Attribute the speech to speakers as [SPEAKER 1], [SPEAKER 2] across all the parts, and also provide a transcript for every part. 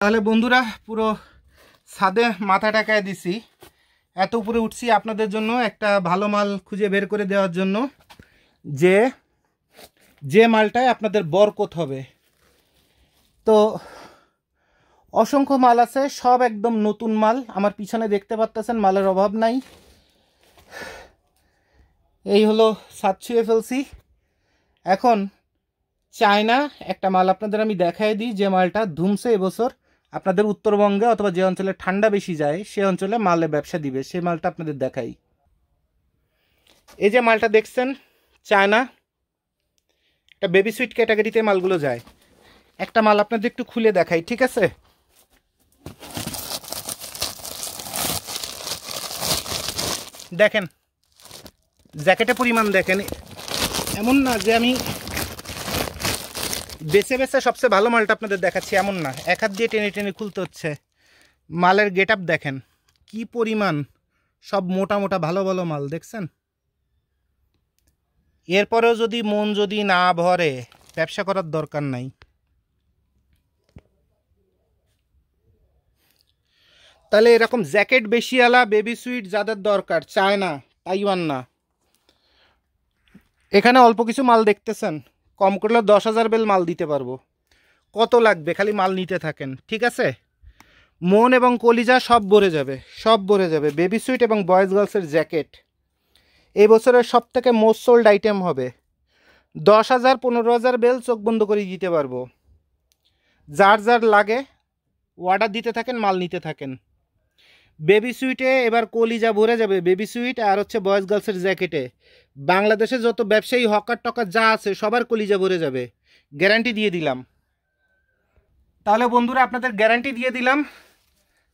[SPEAKER 1] তাহলে বন্ধুরা পুরো ছাদে মাথা ঠেকায় দিছি, এত উপরে উঠছি আপনাদের জন্য একটা ভালো মাল খুঁজে বের করে দেওয়ার জন্য, যে মালটায় আপনাদের বরকত হবে। তো অসংখ্য মাল আছে, সব একদম নতুন মাল। আমার পিছনে দেখতে পাচ্ছেন মালের অভাব নাই। এই হলো ছাদ ছুঁয়ে ফেলছি। এখন চায়না একটা মাল আপনাদের আমি দেখাই দিই, যে মালটা ধুমছে এবছর আপনাদের উত্তরবঙ্গে অথবা যে অঞ্চলে ঠান্ডা বেশি যায় সে অঞ্চলে মালে ব্যবসা দিবে, সেই মালটা আপনাদের দেখাই। এই যে মালটা দেখছেন চায়না, একটা বেবি সুইট ক্যাটাগরিতে মালগুলো যায়। একটা মাল আপনাদের একটু খুলে দেখাই, ঠিক আছে? দেখেন জ্যাকেটের পরিমাণ দেখেন, এমন না যে আমি বেছে বেছে সবচেয়ে ভালো মালটা আপনাদের দেখাচ্ছি, এমন না। এক হাত দিয়ে টেনে টেনে খুলতে হচ্ছে। মালের গেট আপ দেখেন কি পরিমাণ, সব মোটা মোটা ভালো ভালো মাল দেখছেন। এরপরেও যদি মন যদি না ভরে ব্যবসা করার দরকার নাই। তাহলে এরকম জ্যাকেট বেশিওয়ালা বেবি সুইট যাদের দরকার, চায়না তাইওয়ান না, এখানে অল্প কিছু মাল দেখতেছেন, কম করলে 10,000 বেল মাল দিতে পারবো। কত লাগবে খালি মাল নিতে থাকেন, ঠিক আছে? মন এবং কলিজা সব ভরে যাবে, সব ভরে যাবে। বেবি সুইট এবং বয়েজ গার্লসের জ্যাকেট এই বছরের সব থেকে মোস্ট সোল্ড আইটেম হবে। 10,000 15,000 বেল চোখ বন্ধ করে দিতে পারবো। যার যার লাগে অর্ডার দিতে থাকেন, মাল নিতে থাকেন। বেবি সুইটে এবার কলিজা ভরে যাবে, বেবি সুইট আর হচ্ছে বয়েজ গার্লসের জ্যাকেটে বাংলাদেশে যত ব্যবসায়ী হকার টকার যা আছে সবার কলিজা ভরে যাবে, গ্যারান্টি দিয়ে দিলাম। তাহলে বন্ধুরা আপনাদের গ্যারান্টি দিয়ে দিলাম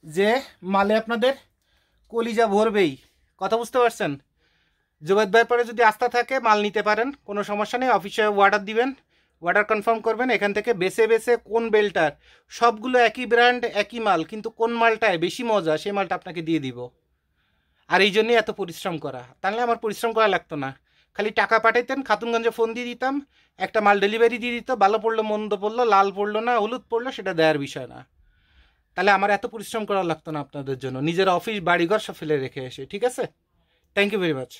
[SPEAKER 1] যে মালে আপনাদের কলিজা ভরবেই। কথা বুঝতে পারছেন? জুবাইদ ভাইয়ের পরে যদি আস্থা থাকে মাল নিতে পারেন, কোনো সমস্যা নেই। অফিসে অর্ডার দিবেন, অর্ডার কনফার্ম করবেন, এখান থেকে বেছে বেছে কোন বেলটার, সবগুলো একই ব্র্যান্ড একই মাল, কিন্তু কোন মালটায় বেশি মজা সেই মালটা আপনাকে দিয়ে দিব। আর এই জন্যই এত পরিশ্রম করা, তাহলে আমার পরিশ্রম করা লাগতো না। খালি টাকা পাঠাইতেন, খাতুনগঞ্জে ফোন দিয়ে দিতাম, একটা মাল ডেলিভারি দিয়ে দিত। ভালো পড়লো মন্দ পড়লো, লাল পড়লো না হলুদ পড়লো, সেটা দেওয়ার বিষয় না। তাহলে আমার এত পরিশ্রম করা লাগতো না আপনাদের জন্য, নিজের অফিস বাড়িঘর সব ফেলে রেখে এসে। ঠিক আছে? Thank you very much.